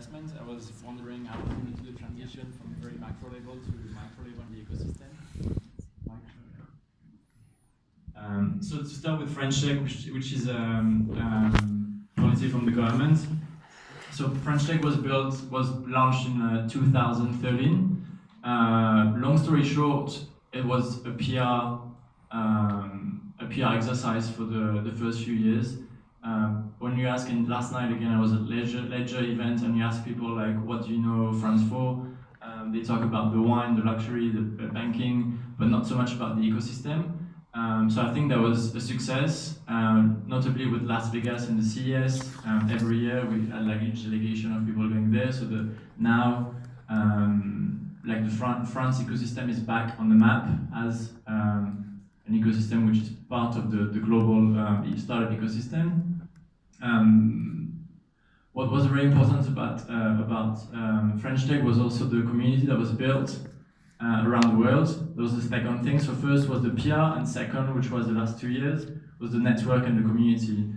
investment. I was wondering how we're going to do the transition from very macro level to micro level in the ecosystem. So to start with French Tech, which is policy from the government. So French Tech was launched in 2013. Long story short, it was a PR exercise for the first few years. When you ask, and last night again, I was at Ledger event, and you ask people like, what do you know France for? They talk about the wine, the luxury, the banking, but not so much about the ecosystem. So I think that was a success, notably with Las Vegas and the CES. Every year we had like each delegation of people going there. So now, like the France ecosystem is back on the map as an ecosystem which is part of the global startup ecosystem. What was very important about French Tech was also the community that was built around the world. That was the second thing. So first was the PR, and second, which was the last 2 years, was the network and the community.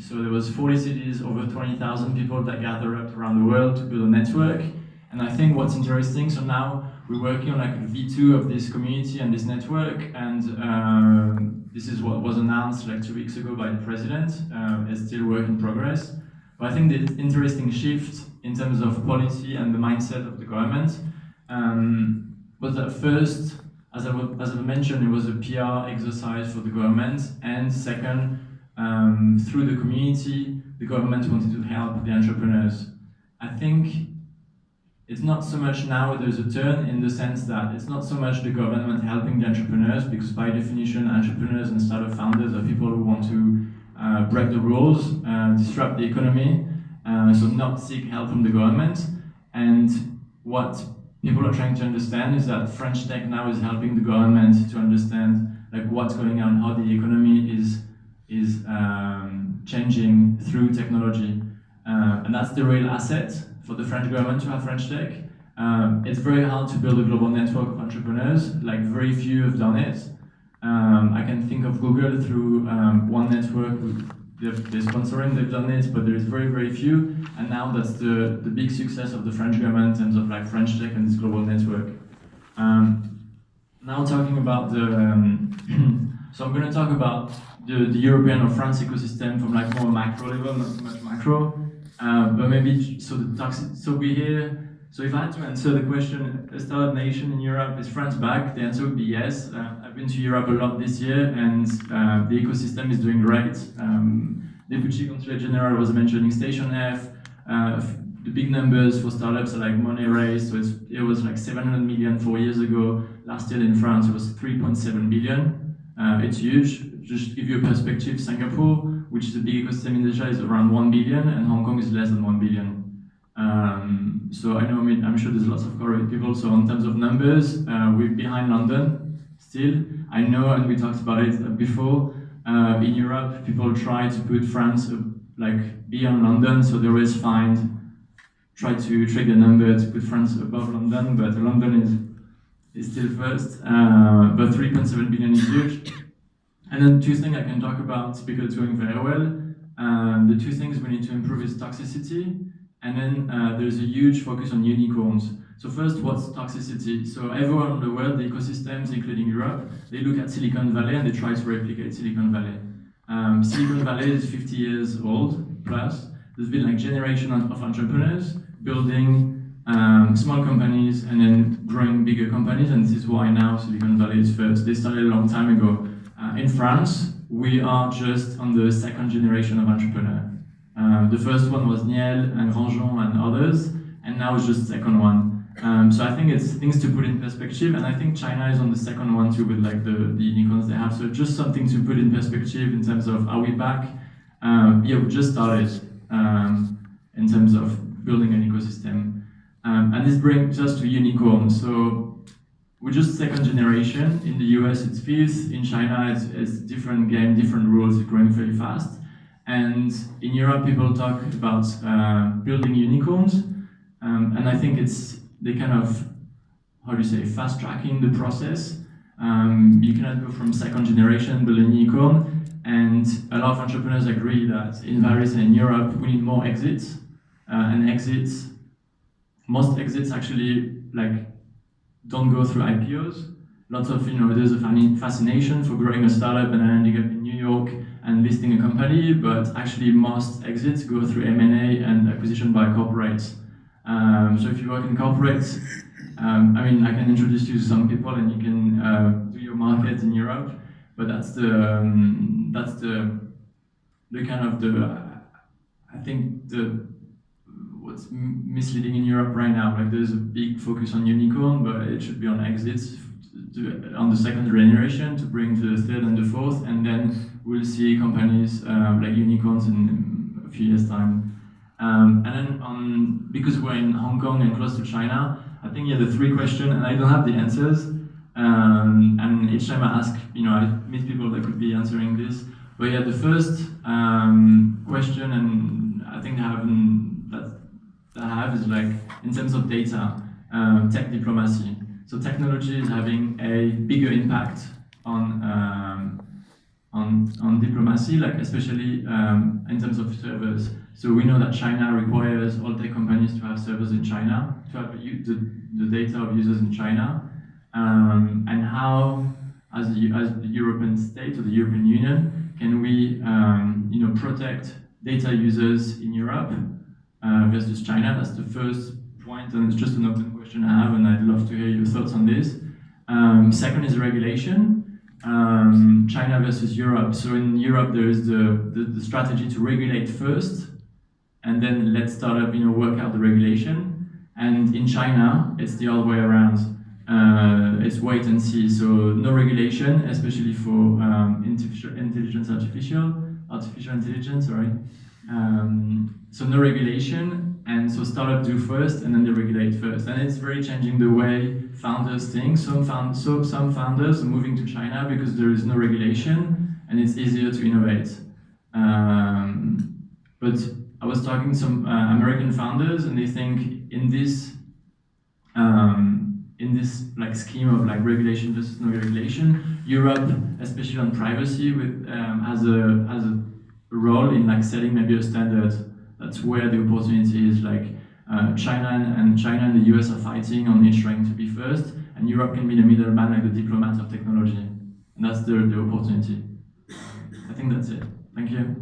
So there was 40 cities, over 20,000 people that gathered up around the world to build a network. And I think what's interesting, so now we're working on like a V2 of this community and this network, and this is what was announced like 2 weeks ago by the president. It's still work in progress. But I think the interesting shift in terms of policy and the mindset of the government was that first, as I mentioned, it was a PR exercise for the government, and second, through the community, the government wanted to help the entrepreneurs. I think it's not so much now there's a turn in the sense that it's not so much the government helping the entrepreneurs, because by definition, entrepreneurs and startup founders are people who want to break the rules, disrupt the economy, so not seek help from the government. And what people are trying to understand is that French Tech now is helping the government to understand like what's going on, how the economy is changing through technology, and that's the real asset for the French government to have French Tech. It's very hard to build a global network of entrepreneurs. Like very few have done it. I can think of Google through one network. They're sponsoring, they've done it, but there is very, very few. And now that's the big success of the French government in terms of like French Tech and this global network. Now talking about the, so I'm going to talk about the European or France ecosystem from like more macro level, not so much macro, but maybe so so we hear. So if I had to answer the question, a startup nation in Europe, is France back? The answer would be yes. I've been to Europe a lot this year, and the ecosystem is doing great. Deputy Consulate General was mentioning Station F. The big numbers for startups are like money raised. So it was like 700 million 4 years ago. Last year in France, it was 3.7 billion. It's huge. Just to give you a perspective, Singapore, which is a big ecosystem in Asia, is around 1 billion, and Hong Kong is less than 1 billion. So I know, I'm sure there's lots of corporate people, so in terms of numbers, we're behind London still. I know, and we talked about it before, in Europe, people try to put France like beyond London, so they always try to trick the number to put France above London, but London is still first, but 3.7 billion is huge. And then two things I can talk about because it's going very well. The two things we need to improve is toxicity, and then there's a huge focus on unicorns. So first, what's toxicity? So everywhere in the world, the ecosystems, including Europe, they look at Silicon Valley and they try to replicate Silicon Valley. Silicon Valley is 50 years old plus. There's been like generation of entrepreneurs building small companies and then growing bigger companies, and this is why now Silicon Valley is first. They started a long time ago. In France, we are just on the second generation of entrepreneur. The first one was Niel and Grandjean and others, and now it's just the second one. So I think it's things to put in perspective, and I think China is on the second one too with like the unicorns they have. So just something to put in perspective in terms of, are we back? Yeah, we just started in terms of building an ecosystem. And this brings us to unicorns. So we're just second generation. In the US, it's fifth. In China, it's different game, different rules. It's growing very fast. And in Europe, people talk about building unicorns. And I think they kind of, how do you say, fast tracking the process. You cannot go from second generation, build a unicorn. And a lot of entrepreneurs agree that in Paris and in Europe, we need more exits. and exits. Most exits actually like don't go through IPOs. Lots of, there's a fascination for growing a startup and ending up in New York and listing a company, but actually most exits go through M&A and acquisition by corporates. So if you work in corporates, I can introduce you to some people and you can do your market in Europe, but that's the kind of I think what's misleading in Europe right now. Like there's a big focus on unicorn, but it should be on exits on the second generation to bring to the third and the fourth, and then we'll see companies like unicorns in a few years' time. And then because we're in Hong Kong and close to China, I think the three questions, and I don't have the answers. And each time I ask, I meet people that could be answering this. But the first question, and I think that I have is like in terms of data, tech diplomacy. So technology is having a bigger impact on diplomacy, like especially in terms of servers. So we know that China requires all tech companies to have servers in China, to have the data of users in China, and how, as the European state or the European Union, can we, protect data users in Europe versus China? That's the first point, and it's just an open question I have, and I'd love to hear your thoughts on this. Second is regulation, China versus Europe. So in Europe, there is the strategy to regulate first, and then let startup, work out the regulation. And in China, it's the other way around. It's wait and see. So no regulation, especially for artificial intelligence. Sorry. So no regulation, and so startups do first, and then they regulate first, and it's very changing the way founders think. Some founders are moving to China because there is no regulation, and it's easier to innovate. But I was talking to some American founders, and they think in this like scheme of like regulation versus no regulation, Europe, especially on privacy, has a role in like setting maybe a standard. That's where the opportunity is. Like China and the US are fighting on each trying to be first, and Europe can be the middleman, like the diplomat of technology, and that's the opportunity. I think that's it. Thank you.